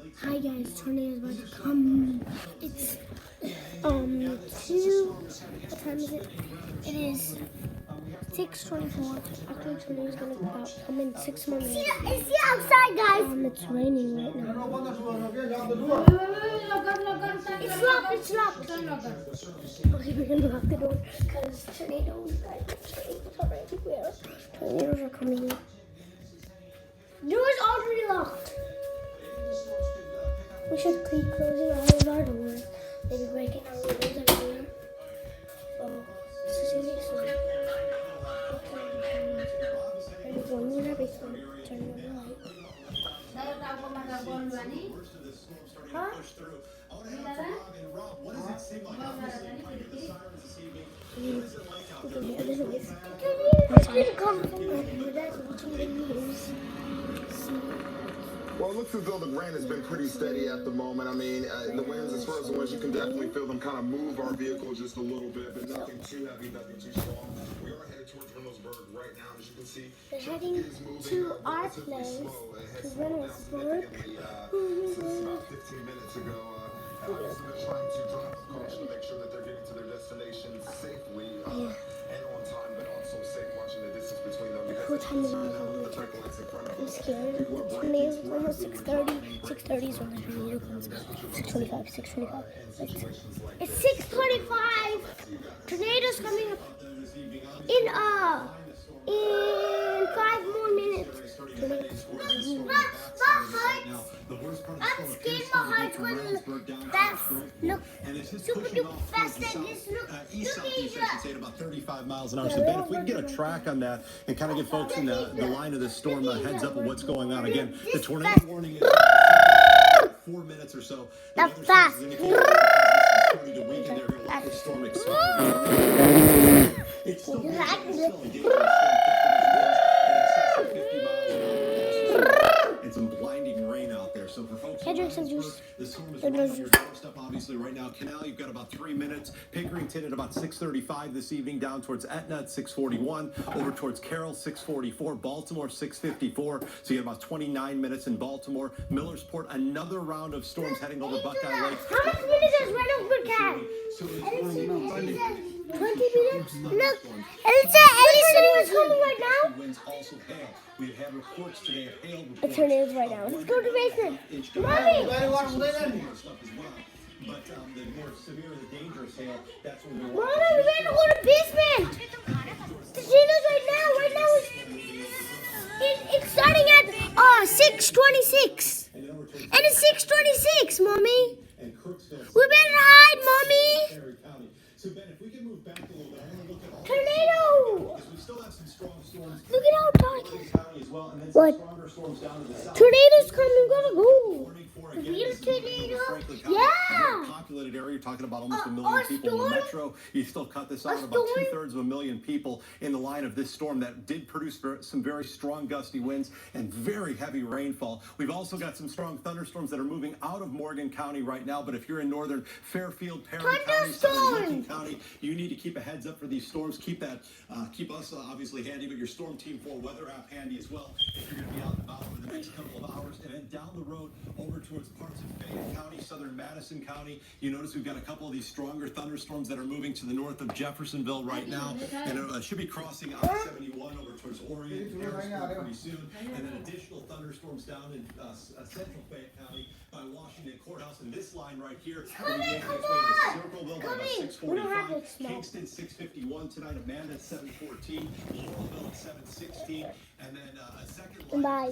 Hi guys, tornado is about to come. It's what time is it? It is 6:24. Actually, tornado is gonna come in 6 more minutes. It's outside, guys. It's raining right now. It's locked. It's locked. Okay, we're gonna lock the door because tornadoes are everywhere. Tornadoes are coming in. The door is already locked. We should keep closing all of our doors. Maybe breaking our windows everywhere. Oh, this is gonna be fun. Maybe going in everything. Turning on the light. Huh? You can hear the noise. It's gonna come from my dad's watching the news. Well, it looks as though the rain has been pretty steady at the moment. I mean, the winds, as far as the winds, you can definitely feel them kind of move our vehicle just a little bit, but nothing too heavy, nothing too strong. We are headed towards Reynoldsburg right now, as you can see. We're heading to our place, to Reynoldsburg. Since about 15 minutes ago, also been trying to drive with caution to make sure that they're getting to their destination safely and on time, but also safe, watching the distance between them. What time is it? I'm scared. The tornado is almost 6:30. 6:30 is when the tornado comes. 6:25. 6:25. It's 6:25. Tornado's coming up in 5 more minutes. I'm scared my heart's going fast. Look, super duper fast like this. Look At about 35 miles an hour. So Ben, if we can get a track on that and kind of give folks in the line of the storm a heads up of what's going on. Again, the tornado warning is 4 minutes or so. That's fast. It's still and some blinding rain out there. So for folks, can I drink some juice? The storm is right on your doorstep, obviously, right now. Canal, you've got about 3 minutes. Pickerington at about 6:35 this evening, down towards Etna at 6:41, over towards Carroll 6:44, Baltimore 6:54. So you have about 29 minutes in Baltimore. Millersport, another round of storms heading over Buckeye Lake. How much minutes does Reynoldsburg have? 20 minutes? Look, Edison is coming right now. Winds also hail. We've had reports today of hail reports. The tornado's right now. Let's go to the basement. Mommy! But the more severe, the dangerous hail, that's when we're Mama, we gotta go to the basement. The tornado's right now. Right now it's starting at 6:26. And it's 6:26, Mommy. We better hide, Mommy. So Ben, if we can move back a little bit, I want to look at all Tornado! because we still have some strong storms. Look at how dark it is. County as well, and then What? some stronger storms down to the south. Tornado's coming, gotta go. Warning for The again, real this is tornado? Franklin County, a Yeah! very populated area. You're talking about almost a million people in the storm? metro. You still cut this out A about storm? 2/3 of a million people in the line of this storm that did produce some very strong gusty winds and very heavy rainfall. We've also got some strong thunderstorms that are moving out of Morgan County right now. But if you're in northern Fairfield, Perry County, southern Lincoln County, you need to keep a heads up for these storms. Keep us obviously handy, but your Storm Team 4 weather app handy as well if you're going to be out and about over the next couple of hours. And then down the road over towards parts of Fayette County, southern Madison County, you notice we've got a couple of these stronger thunderstorms that are moving to the north of Jeffersonville right now, and it should be crossing I-71 over towards Orient, Harrisburg pretty soon, and then additional thunderstorms down in central Fayette County by Washington Courthouse, and this line right here will be making its way to Circleville by about 6:45, Kingston 6:51 tonight, Amanda 7:14, Laurelville at 7:16, and then a second line. Bye.